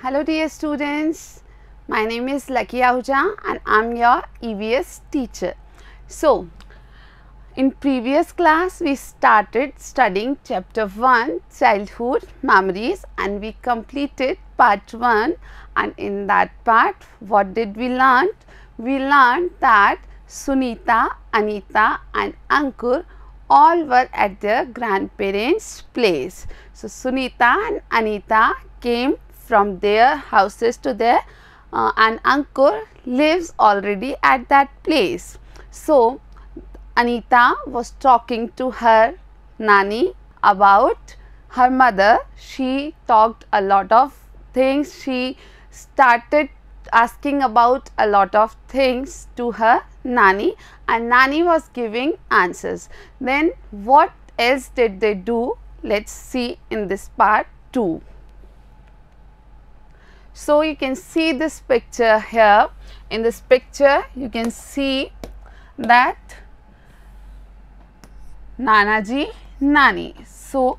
Hello dear students, my name is Lucky Ahuja and I am your EVS teacher. So, in previous class we started studying chapter 1 childhood memories and we completed part 1, and in that part what did we learn? We learned that Sunita, Anita and Ankur all were at their grandparents' place. So, Sunita and Anita came from their houses to their and Ankur lives already at that place. So, Anita was talking to her nanny about her mother. She talked a lot of things. She started asking about a lot of things to her nanny and nanny was giving answers. Then what else did they do? Let's see in this part 2. So, you can see this picture here. In this picture, you can see that Nanaji, Nani. So,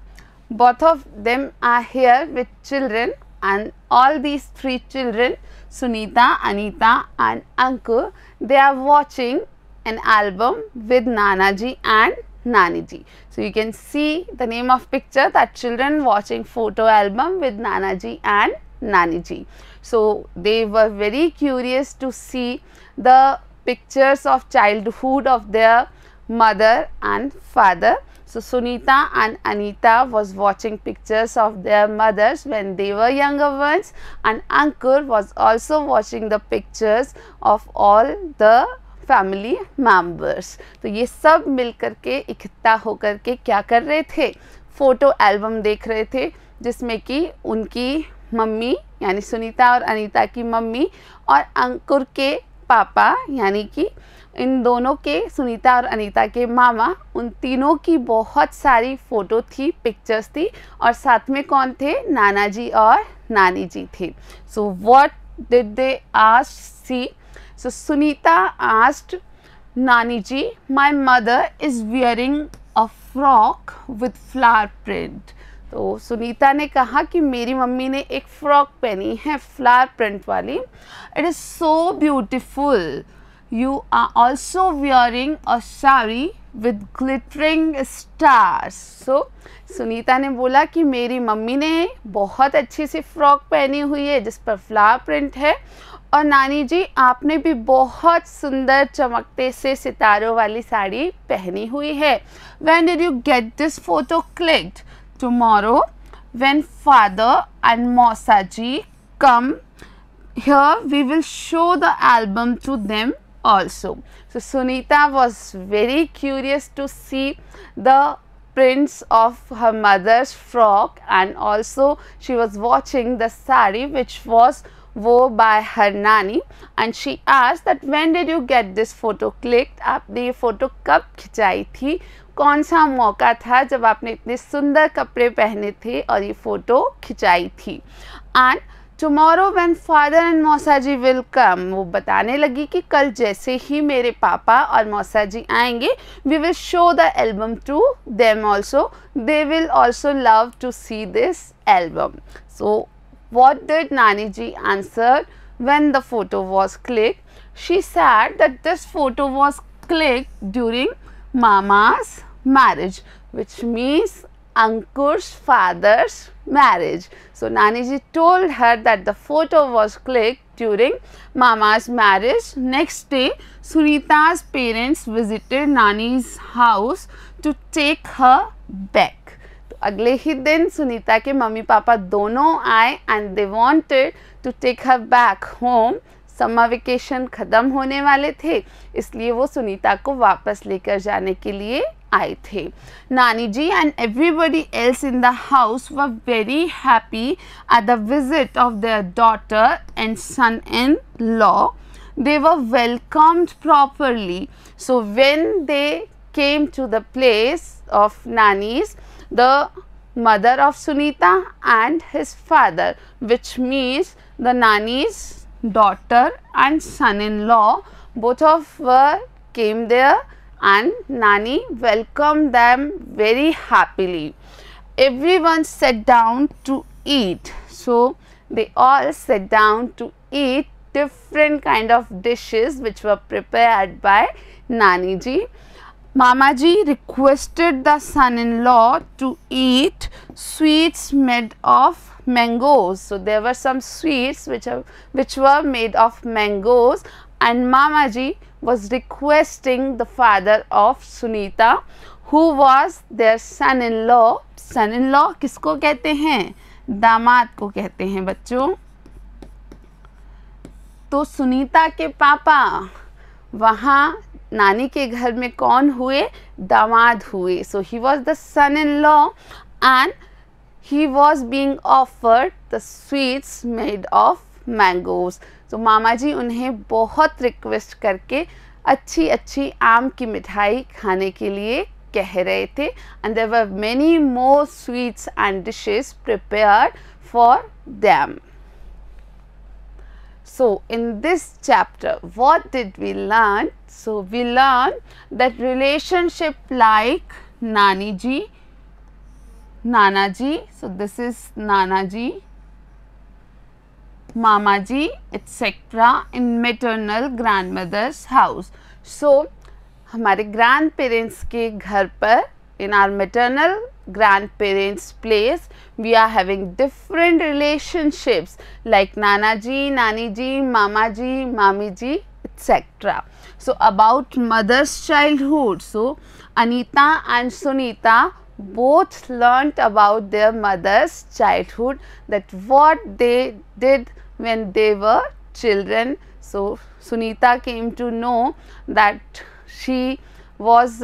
both of them are here with children and all these 3 children, Sunita, Anita and Ankur, they are watching an album with Nanaji and Naniji. So, you can see the name of picture, that children watching photo album with Nanaji and Naniji. So, they were very curious to see the pictures of childhood of their mother and father. So, Sunita and Anita was watching pictures of their mothers when they were younger ones, and Ankur was also watching the pictures of all the family members. तो ये सब मिल कर के इकट्ठा होकर के क्या कर रहे थे? फ़ोटो एल्बम देख रहे थे जिसमें कि उनकी मम्मी यानी सुनीता और अनीता की मम्मी और अंकुर के पापा यानी कि इन दोनों के सुनीता और अनीता के मामा, उन तीनों की बहुत सारी फ़ोटो थी, पिक्चर्स थी और साथ में कौन थे? नाना जी और नानी जी थे. So what did they ask? See, so Sunita asked Nani ji, my mother is wearing a frock with flower print. तो सुनीता ने कहा कि मेरी मम्मी ने एक फ्रॉक पहनी है फ्लावर प्रिंट वाली. It is so beautiful. You are also wearing a sari with glittering stars. So Sunita ने बोला कि मेरी मम्मी ने बहुत अच्छी सी फ्रॉक पहनी हुई है जिस पर फ्लावर प्रिंट है, और नानी जी आपने भी बहुत सुंदर चमकते से सितारों वाली साड़ी पहनी हुई है. When did you get this photo clicked? Tomorrow when father and mausa ji come here we will show the album to them also. So, Sunita was very curious to see the prints of her mother's frock, and also she was watching the sari which was wore by her nanny, and she asked that when did you get this photo clicked? आपने ये photo कब खिंचाई थी? कौन सा मौका था जब आपने इतने सुंदर कपड़े पहने थे और ये फ़ोटो खिंचाई थी? And tomorrow when father and mausa ji will come, वो बताने लगी कि कल जैसे ही मेरे पापा और मौसा जी आएंगे, we will show the album to them also, they will also love to see this album. So what did Nani ji answer when the photo was clicked? She said that this photo was clicked during Mama's marriage, which means Ankur's father's marriage. So, Nani ji told her that the photo was clicked during Mama's marriage. Next day, Sunita's parents visited Nani's house to take her back. तो अगले ही दिन सुनीता के mummy पापा दोनों आए and they wanted to take her back home. Summer vacation ख़त्म होने वाले थे, इसलिए वो सुनीता को वापस लेकर जाने के लिए आए थे. Nani ji and everybody else in the house were very happy at the visit of their daughter and son in law. They were welcomed properly. So when they came to the place of Nani's, the mother of Sunita and his father, which means the Nani's daughter and son-in-law, both of came there and Nani welcomed them very happily. Everyone sat down to eat. So, they all sat down to eat different kind of dishes which were prepared by Nani ji. Mama ji requested the son-in-law to eat sweets made of mangoes. So there were some sweets which were made of mangoes, and Mama ji was requesting the father of Sunita, who was their son-in-law. Son-in-law किसको कहते हैं? दामाद को कहते हैं बच्चों. तो सुनीता के पापा वहाँ नानी के घर में कौन हुए? दामाद हुए. So he was the son in law and he was being offered the sweets made of mangoes. तो मामा जी उन्हें बहुत रिक्वेस्ट करके अच्छी अच्छी आम की मिठाई खाने के लिए कह रहे थे. and there were many more sweets and dishes prepared for them. So in this chapter what did we learn? So we learned that relationship like Nani ji, Nana ji, so this is Nana ji, Mama ji, etc. in maternal grandmother's house. So हमारे grandparents के घर पर, in our maternal grandparents place, we are having different relationships like Nana ji, Nani ji, Mama ji, Mami ji, etc. So about mother's childhood, so Anita and Sunita both learnt about their mother's childhood, that what they did when they were children. So Sunita came to know that she was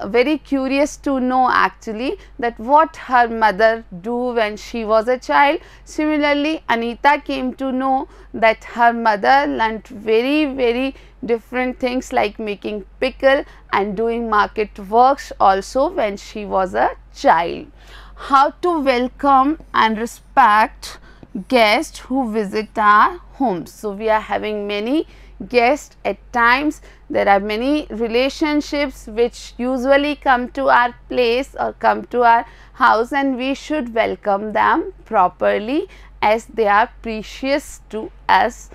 very curious to know actually that what her mother do when she was a child. Similarly, Anita came to know that her mother learnt very different things like making pickle and doing market works also when she was a child. How to welcome and respect guests who visit our homes. So we are having many guests at times. There are many relationships which usually come to our place or come to our house, and we should welcome them properly as they are precious to us.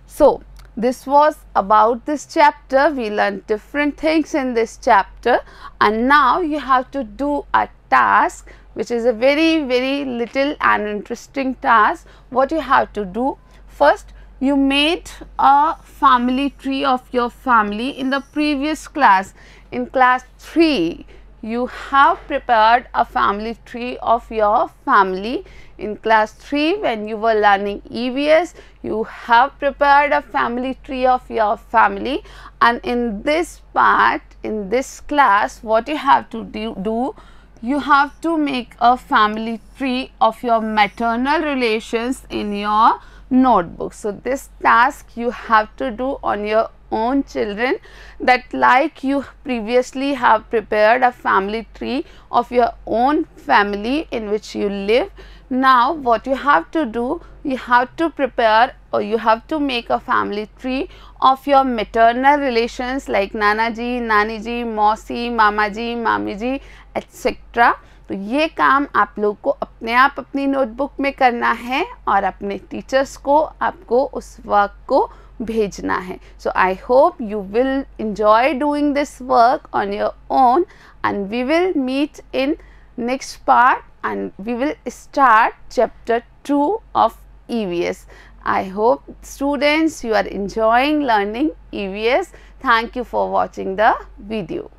So this was about this chapter. We learned different things in this chapter, and now you have to do a task which is a very little and interesting task. What you have to do? First, you made a family tree of your family in the previous class. In class 3, you have prepared a family tree of your family. In class 3, when you were learning EVS, you have prepared a family tree of your family. And in this part, in this class, what you have to do, you have to make a family tree of your maternal relations in your notebook. So this task you have to do on your own, children, that like you previously have prepared a family tree of your own family in which you live. Now what you have to do, you have to prepare or you have to make a family tree of your maternal relations like Nana ji, Nani ji, Mausi, Mama ji, Mami ji, etc. तो ये काम आप लोग को अपने आप अपनी notebook में करना है और अपने टीचर्स को आपको उस वर्क को भेजना है. So I hope you will enjoy doing this work on your own, and we will meet in next part and we will start chapter 2 of EVS. I hope students you are enjoying learning EVS. Thank you for watching the video.